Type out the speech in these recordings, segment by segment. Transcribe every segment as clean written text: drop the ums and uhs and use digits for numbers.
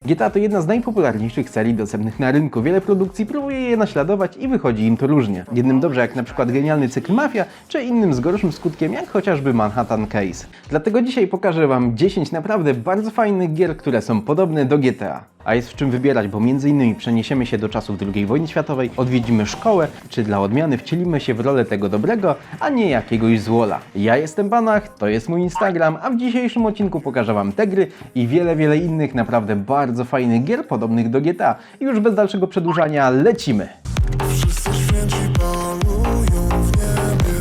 GTA to jedna z najpopularniejszych serii dostępnych na rynku. Wiele produkcji próbuje je naśladować i wychodzi im to różnie. Jednym dobrze jak na przykład genialny cykl Mafia, czy innym z gorszym skutkiem jak chociażby Manhattan Case. Dlatego dzisiaj pokażę Wam 10 naprawdę bardzo fajnych gier, które są podobne do GTA. A jest w czym wybierać, bo m.in. przeniesiemy się do czasów II wojny światowej, odwiedzimy szkołę, czy dla odmiany wcielimy się w rolę tego dobrego, a nie jakiegoś złola. Ja jestem Banach, to jest mój Instagram, a w dzisiejszym odcinku pokażę Wam te gry i wiele innych naprawdę bardzo fajnych gier podobnych do GTA. I już bez dalszego przedłużania lecimy! Wszyscy święci palują w niebie.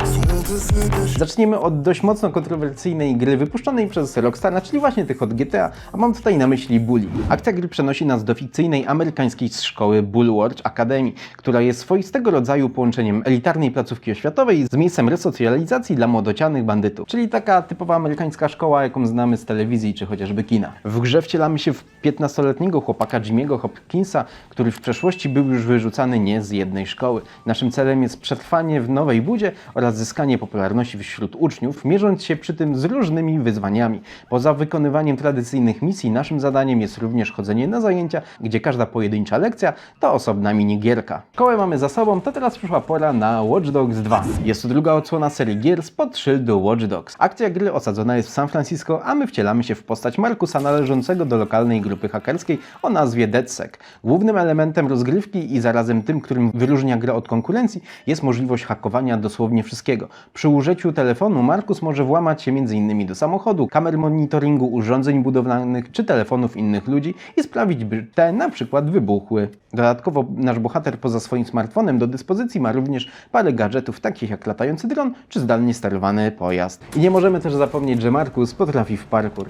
Złote sypie. Zaczniemy od dość mocno kontrowersyjnej gry wypuszczonej przez Rockstara, czyli właśnie tych od GTA, a mam tutaj na myśli Bully. Akcja gry przenosi nas do fikcyjnej amerykańskiej szkoły Bulwark Academy, która jest swoistego rodzaju połączeniem elitarnej placówki oświatowej z miejscem resocjalizacji dla młodocianych bandytów, czyli taka typowa amerykańska szkoła, jaką znamy z telewizji czy chociażby kina. W grze wcielamy się w 15-letniego chłopaka Jimmy'ego Hopkinsa, który w przeszłości był już wyrzucany nie z jednej szkoły. Naszym celem jest przetrwanie w nowej budzie oraz zyskanie popularności wśród uczniów, mierząc się przy tym z różnymi wyzwaniami. Poza wykonywaniem tradycyjnych misji, naszym zadaniem jest również chodzenie na zajęcia, gdzie każda pojedyncza lekcja to osobna minigierka. Szkołę mamy za sobą, to teraz przyszła pora na Watch Dogs 2. Jest to druga odsłona serii gier spod szyldu Watch Dogs. Akcja gry osadzona jest w San Francisco, a my wcielamy się w postać Markusa należącego do lokalnej grupy hakerskiej o nazwie DedSec. Głównym elementem rozgrywki i zarazem tym, którym wyróżnia grę od konkurencji, jest możliwość hakowania dosłownie wszystkiego. Przy użyciu telefonu Markus może włamać się m.in. do samochodu, kamer monitoringu, urządzeń budowlanych czy telefonów innych ludzi i sprawić, by te na przykład wybuchły. Dodatkowo nasz bohater poza swoim smartfonem do dyspozycji ma również parę gadżetów takich jak latający dron czy zdalnie sterowany pojazd. I nie możemy też zapomnieć, że Markus potrafi w parkour.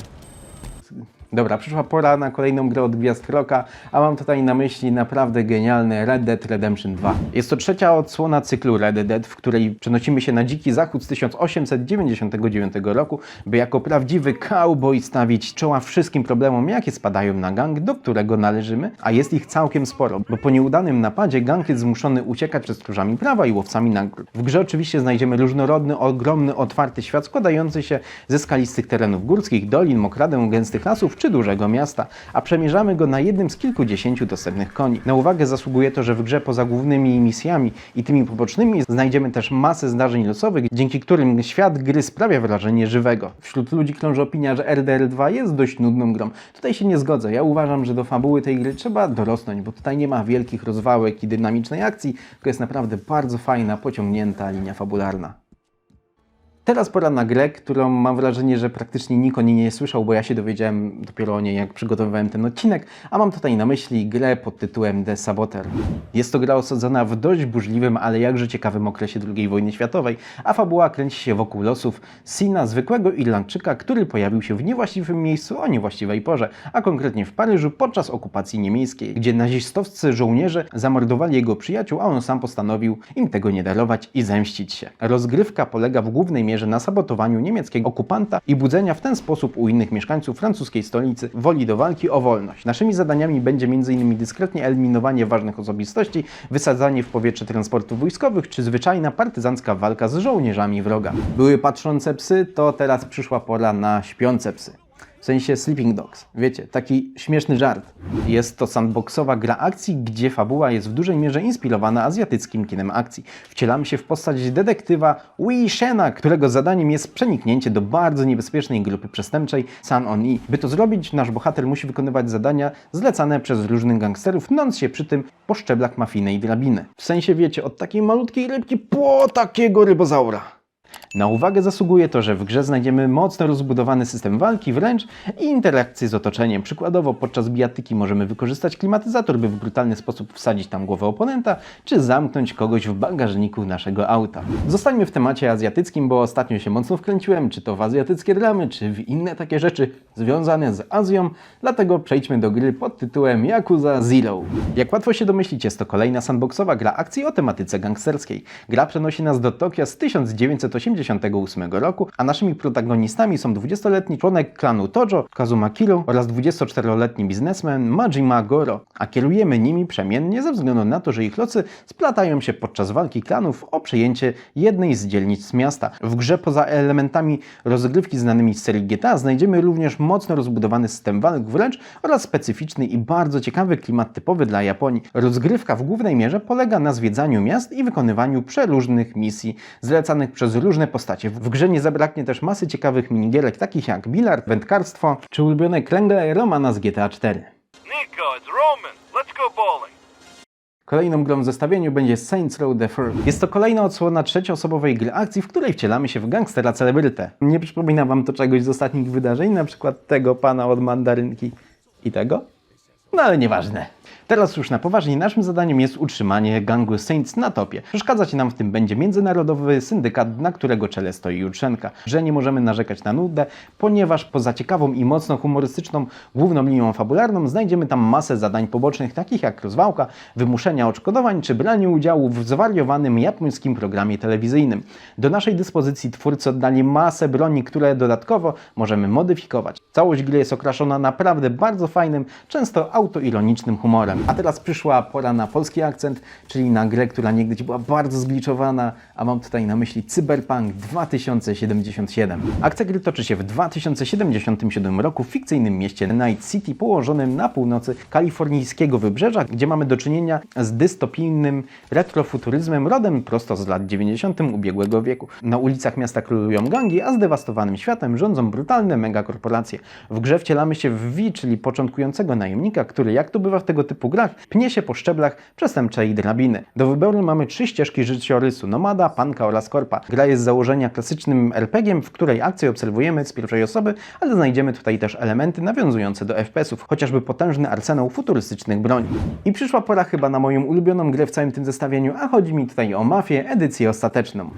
Dobra, przyszła pora na kolejną grę od Gwiazd Rocka, a mam tutaj na myśli naprawdę genialny Red Dead Redemption 2. Jest to trzecia odsłona cyklu Red Dead, w której przenosimy się na dziki zachód z 1899 roku, by jako prawdziwy cowboy stawić czoła wszystkim problemom, jakie spadają na gang, do którego należymy, a jest ich całkiem sporo, bo po nieudanym napadzie gang jest zmuszony uciekać przed stróżami prawa i łowcami nagród. W grze oczywiście znajdziemy różnorodny, ogromny, otwarty świat składający się ze skalistych terenów górskich, dolin, mokradeł, gęstych lasów czy dużego miasta, a przemierzamy go na jednym z kilkudziesięciu dostępnych koni. Na uwagę zasługuje to, że w grze poza głównymi misjami i tymi pobocznymi znajdziemy też masę zdarzeń losowych, dzięki którym świat gry sprawia wrażenie żywego. Wśród ludzi krąży opinia, że RDR 2 jest dość nudną grą. Tutaj się nie zgodzę. Ja uważam, że do fabuły tej gry trzeba dorosnąć, bo tutaj nie ma wielkich rozwałek i dynamicznej akcji, tylko jest naprawdę bardzo fajna, pociągnięta linia fabularna. Teraz pora na grę, którą mam wrażenie, że praktycznie nikt o niej nie słyszał, bo ja się dowiedziałem dopiero o niej, jak przygotowywałem ten odcinek, a mam tutaj na myśli grę pod tytułem The Saboteur. Jest to gra osadzona w dość burzliwym, ale jakże ciekawym okresie II wojny światowej, a fabuła kręci się wokół losów Sina, zwykłego Irlandczyka, który pojawił się w niewłaściwym miejscu o niewłaściwej porze, a konkretnie w Paryżu podczas okupacji niemieckiej, gdzie nazistowscy żołnierze zamordowali jego przyjaciół, a on sam postanowił im tego nie darować i zemścić się. Rozgrywka polega w głównej mierze na sabotowaniu niemieckiego okupanta i budzenia w ten sposób u innych mieszkańców francuskiej stolicy woli do walki o wolność. Naszymi zadaniami będzie m.in. dyskretnie eliminowanie ważnych osobistości, wysadzanie w powietrze transportów wojskowych czy zwyczajna partyzancka walka z żołnierzami wroga. Były patrzące psy, to teraz przyszła pora na śpiące psy. W sensie Sleeping Dogs. Wiecie, taki śmieszny żart. Jest to sandboxowa gra akcji, gdzie fabuła jest w dużej mierze inspirowana azjatyckim kinem akcji. Wcielamy się w postać detektywa Wei Shena, którego zadaniem jest przeniknięcie do bardzo niebezpiecznej grupy przestępczej Sun On Yi. By to zrobić, nasz bohater musi wykonywać zadania zlecane przez różnych gangsterów, mnąc się przy tym po szczeblach mafijnej drabiny. W sensie, wiecie, od takiej malutkiej rybki po takiego rybozaura. Na uwagę zasługuje to, że w grze znajdziemy mocno rozbudowany system walki wręcz i interakcje z otoczeniem. Przykładowo podczas bijatyki możemy wykorzystać klimatyzator, by w brutalny sposób wsadzić tam głowę oponenta, czy zamknąć kogoś w bagażniku naszego auta. Zostańmy w temacie azjatyckim, bo ostatnio się mocno wkręciłem, czy to w azjatyckie dramy, czy w inne takie rzeczy związane z Azją, dlatego przejdźmy do gry pod tytułem Yakuza Zero. Jak łatwo się domyślić, jest to kolejna sandboxowa gra akcji o tematyce gangsterskiej. Gra przenosi nas do Tokio z 1980 1988 roku, a naszymi protagonistami są 20-letni członek klanu Tojo, Kazuma Kiryu oraz 24-letni biznesmen Majima Goro, a kierujemy nimi przemiennie ze względu na to, że ich losy splatają się podczas walki klanów o przejęcie jednej z dzielnic miasta. W grze poza elementami rozgrywki znanymi z serii GTA znajdziemy również mocno rozbudowany system walk wręcz oraz specyficzny i bardzo ciekawy klimat typowy dla Japonii. Rozgrywka w głównej mierze polega na zwiedzaniu miast i wykonywaniu przeróżnych misji zlecanych przez różne postacie. W grze nie zabraknie też masy ciekawych minigierek takich jak bilard, wędkarstwo czy ulubione kręgle Romana z GTA 4. Nico, it's Roman. Let's go bowling. Kolejną grą w zestawieniu będzie Saints Row The Third. Jest to kolejna odsłona trzecioosobowej gry akcji, w której wcielamy się w gangstera celebrytę. Nie przypomina wam to czegoś z ostatnich wydarzeń, na przykład tego pana od mandarynki i tego? No ale nieważne. Teraz już na poważnie, naszym zadaniem jest utrzymanie gangu Saints na topie. Przeszkadzać nam w tym będzie międzynarodowy syndykat, na którego czele stoi Jutrzenka. Że nie możemy narzekać na nudę, ponieważ poza ciekawą i mocno humorystyczną główną linią fabularną znajdziemy tam masę zadań pobocznych, takich jak rozwałka, wymuszenia odszkodowań czy branie udziału w zwariowanym japońskim programie telewizyjnym. Do naszej dyspozycji twórcy oddali masę broni, które dodatkowo możemy modyfikować. Całość gry jest okraszona naprawdę bardzo fajnym, często autoironicznym humorem. A teraz przyszła pora na polski akcent, czyli na grę, która niegdyś była bardzo zgliczowana, a mam tutaj na myśli Cyberpunk 2077. Akcja gry toczy się w 2077 roku w fikcyjnym mieście Night City położonym na północy kalifornijskiego wybrzeża, gdzie mamy do czynienia z dystopijnym retrofuturyzmem rodem prosto z lat 90. ubiegłego wieku. Na ulicach miasta królują gangi, a zdewastowanym światem rządzą brutalne megakorporacje. W grze wcielamy się w V, czyli początkującego najemnika, który, jak to bywa w tego typu grach, pnie się po szczeblach przestępczej drabiny. Do wyboru mamy 3 ścieżki życiorysu: nomada, panka oraz korpa. Gra jest z założenia klasycznym RPG-iem, w której akcję obserwujemy z pierwszej osoby, ale znajdziemy tutaj też elementy nawiązujące do FPS-ów, chociażby potężny arsenał futurystycznych broni. I przyszła pora chyba na moją ulubioną grę w całym tym zestawieniu, a chodzi mi tutaj o Mafię, edycję ostateczną.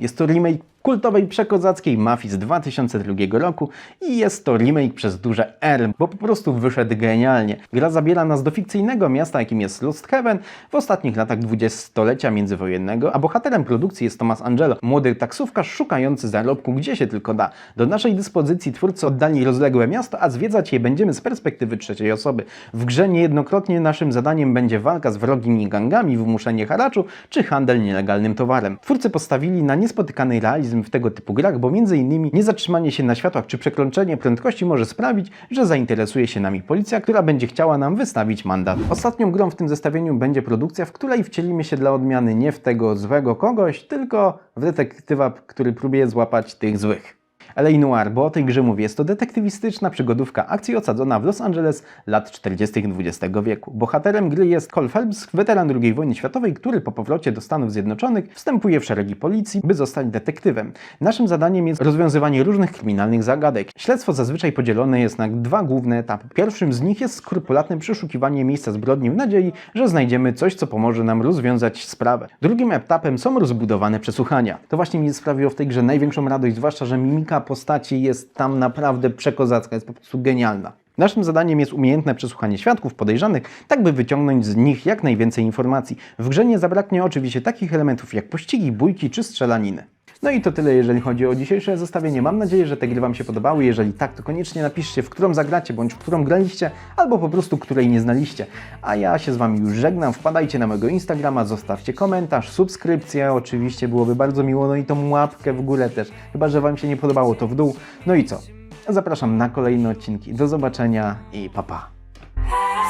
Jest to remake kultowej przekozackiej Mafii z 2002 roku i jest to remake przez duże R, bo po prostu wyszedł genialnie. Gra zabiera nas do fikcyjnego miasta, jakim jest Lost Heaven w ostatnich latach dwudziestolecia międzywojennego, a bohaterem produkcji jest Thomas Angelo, młody taksówkarz szukający zarobku gdzie się tylko da. Do naszej dyspozycji twórcy oddali rozległe miasto, a zwiedzać je będziemy z perspektywy trzeciej osoby. W grze niejednokrotnie naszym zadaniem będzie walka z wrogimi gangami, wymuszenie haraczu czy handel nielegalnym towarem. Twórcy postawili na niespotykany realizm w tego typu grach, bo m.in. niezatrzymanie się na światłach czy przekroczenie prędkości może sprawić, że zainteresuje się nami policja, która będzie chciała nam wystawić mandat. Ostatnią grą w tym zestawieniu będzie produkcja, w której wcielimy się dla odmiany nie w tego złego kogoś, tylko w detektywa, który próbuje złapać tych złych. L.A. Noire, bo o tej grze mówię, jest to detektywistyczna przygodówka akcji osadzona w Los Angeles lat 40. XX wieku. Bohaterem gry jest Cole Phelps, weteran II wojny światowej, który po powrocie do Stanów Zjednoczonych wstępuje w szeregi policji, by zostać detektywem. Naszym zadaniem jest rozwiązywanie różnych kryminalnych zagadek. Śledztwo zazwyczaj podzielone jest na 2 główne etapy. Pierwszym z nich jest skrupulatne przeszukiwanie miejsca zbrodni w nadziei, że znajdziemy coś, co pomoże nam rozwiązać sprawę. Drugim etapem są rozbudowane przesłuchania. To właśnie mi sprawiło w tej grze największą radość, zwłaszcza, że mimika postaci jest tam naprawdę przekozacka, jest po prostu genialna. Naszym zadaniem jest umiejętne przesłuchanie świadków podejrzanych, tak by wyciągnąć z nich jak najwięcej informacji. W grze nie zabraknie oczywiście takich elementów jak pościgi, bójki czy strzelaniny. No i to tyle, jeżeli chodzi o dzisiejsze zestawienie. Mam nadzieję, że te gry Wam się podobały. Jeżeli tak, to koniecznie napiszcie, w którą zagracie, bądź w którą graliście, albo po prostu której nie znaliście. A ja się z Wami już żegnam. Wpadajcie na mojego Instagrama, zostawcie komentarz, subskrypcję, oczywiście byłoby bardzo miło, no i tą łapkę w górę też. Chyba że Wam się nie podobało, to w dół. No i co? Zapraszam na kolejne odcinki. Do zobaczenia i pa pa.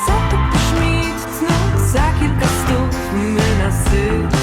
Co tu brzmi znów za kilka stów, my na syf.